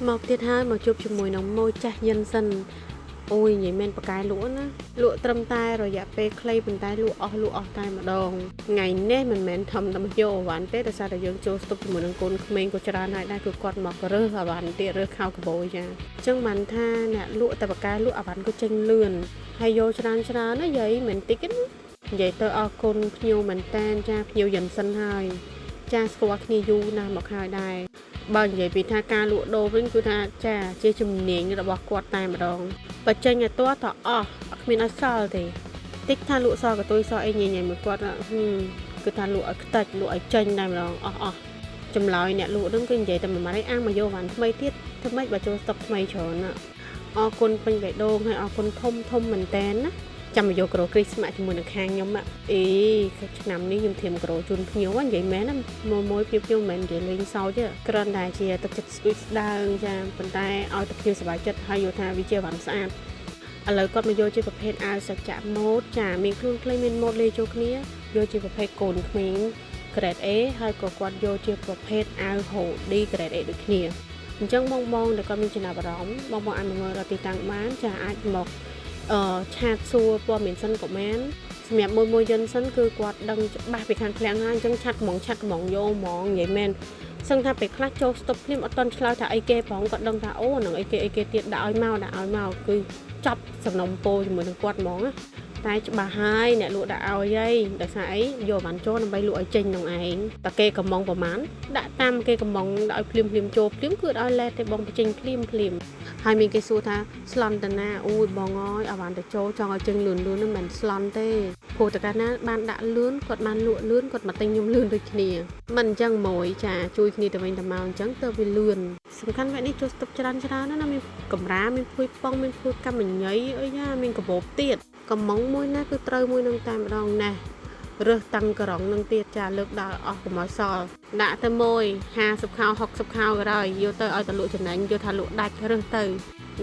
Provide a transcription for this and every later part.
មកទៀតហើយមកជួបជាមួយនឹងម៉ូយចាស់យិនសិនអូយនិយាយមែនបកាយលក់ណាលក់ត្រឹមតែរយៈពេលខ្លីប៉ុន្តែលក់អស់តែម្ដងថ្ងៃនេះមិនមែនធំតែមកយកអវ៉ាន់ទេដោយសារតែយើងចូលស្តុបជាមួយនឹងកូនក្មេងក៏ច្រើនហើយដែរគឺគាត់មករើសអវ៉ាន់ទៀតរើសខោកបោចាអញ្ចឹងបានថាអ្នកលក់តែបកាយលក់អវ៉ាន់ក៏ចេញលឿនហើយយកច្រើនណាយាយមិនតិចទេនិយាយទៅអរគុណភ្ញៀវមែនតែនចាភ្ញៀវយិនសិនហើយចាស្គាល់គ្នាយូរណាស់មកហើយដែរបើនិយាយពីថាការលក់ដូរវិញគឺថាចាជាជំនាញរបស់គាត់តែម្ដងបើចេញឲ្យទាស់តអស់គ្មានឲ្យសល់ទេតិចថាលក់សល់កតុយសល់អីញញមួយគាត់គឺថាលក់ឲ្យខ្ទេចលក់ឲ្យចេញតែម្ដងអស់ចម្លើយអ្នកលក់ហ្នឹងគឺនិយាយតែមួយម៉ាត់ឯងអាំងមកយកវ៉ាន់ថ្មីទៀតធ្វើម៉េចបើចូលស្តុកថ្មីច្រើនអរគុណពេញបេះដូងហើយអរគុណធំមែនតែនណាចាំមកយកក្រូគ្រីស្មាក់ជាមួយនឹងខាងខ្ញុំអីឆ្នាំនេះខ្ញុំធៀមក្រូជូនភ្ញៀវនិយាយមែនណាមួយភ្ញៀវមិនមែននិយាយលេងសើចទេគ្រាន់តែជាទឹកចិត្តស្ដើងចាប៉ុន្តែឲ្យតែភ្ញៀវសប្បាយចិត្តហើយយល់ថាវាជាវ៉ាន់ស្អាតឥឡូវគាត់មកយកជាប្រភេទអាវសច្ចៈម៉ូដចាមានខ្លួនខ្លីមានម៉ូដលេចូលគ្នាយកជាប្រភេទកូនក្មេង grade A ហើយក៏គាត់យកជាប្រភេទអាវ hoodie grade A ដូចគ្នាអញ្ចឹងបងដែលគាត់មានចំណាប់អារម្មណ៍បងអាចមកមើលរកទីតាំងបានចាអាចមកឆាតសួរព័ត៌មានសិនក៏បានសម្រាប់មួយយិនសិនគឺគាត់ដឹងច្បាស់ពីខាងឃ្លាំងហើយអញ្ចឹងឆាត់កំងយកហ្មងនិយាយមែនសឹងថាពេលខ្លះចូលស្តុបភ្លាមអត់តន់ឆ្លើយថាអីគេផងគាត់ដឹងថាអូនឹងអីគេទៀតដាក់ឲ្យមកគឺចប់សំណុំពោជាមួយនឹងគាត់ហ្មងណាតែច្បាស់ហើយអ្នកលក់ដាក់ឲ្យអីដោយសារអីយកបានចូលដើម្បីលក់ឲ្យចេញនឹងឯងតែគេកំងប្រហែលដាក់តាមគេកំងឲ្យភ្លាមចូលភ្លាមគឺឲ្យឡេតទេបងបញ្ចេញភ្លាមហើយមានគេសួរថាស្លន់តាណាអូយបងអើយអាវ៉ាន់ទៅចូលចង់ឲ្យចេញលឿននឹងមិនស្លន់ទេព្រោះតកាលណាបានដាក់លឿនគាត់បានលក់លឿនគាត់មកទិញខ្ញុំលឿនដូចគ្នាមិនអញ្ចឹងម៉ួយចាជួយគ្នាទៅវិញទៅមកអញ្ចឹងទៅវាលឿនសំខាន់វគ្គនេះចូលស្តុបច្រើនណាមានកម្រាមានភួយប៉ងមានភួយកម្មញ័យអីយ៉ាមានកបោបទៀតកំងមួយណាគឺត្រូវមួយនឹងតែម្ដងណារើសតាំងក្រងនឹងទៀតចាលើកដល់អស់កុំឲ្យសល់ដាក់ទៅមួយ50ខោ60ខោក៏ដោយយកទៅឲ្យតលក់ចំណេញយកថាលក់ដាច់រើសទៅ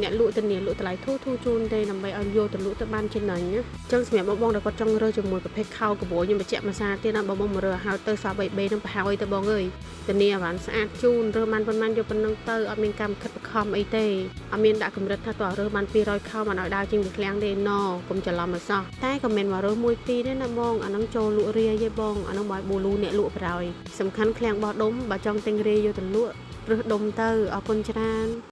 អ្នកលក់ទៅនេះលក់តម្លៃធូរជូនទេដើម្បីឲ្យយកទៅលក់ទៅបានចំណេញណាអញ្ចឹងសម្រាប់បងដែលគាត់ចង់រើសជាមួយប្រភេទខោកបោខ្ញុំបញ្ជាក់មួយសារទៀតណាបងមករើសហើយទៅសា3 3នឹងប្រហើយទៅបងអើយធានាអាវ៉ាន់ស្អាតជូនរើសបានប៉ុន្មានយកប៉ុណ្ណឹងទៅអត់មានកម្មខិតបខំអីទេអត់មានដាក់កម្រិតថាតើរើសបាន200ខោមិនឲ្យដើរចេញពីឃ្លាំងទេណកុំច្រឡំឲ្យសោះតែក៏មិនមករើស1 2ទេណាបងអានឹងចូលលក់រាយទេបងអានឹងបើបូលូអ្នកលក់ប្រហើយសំខាន់ឃ្លាំងបោះដុំបើចង់ទិញរាយយកទៅលក់រើសដុំទៅអរគុណច្រើន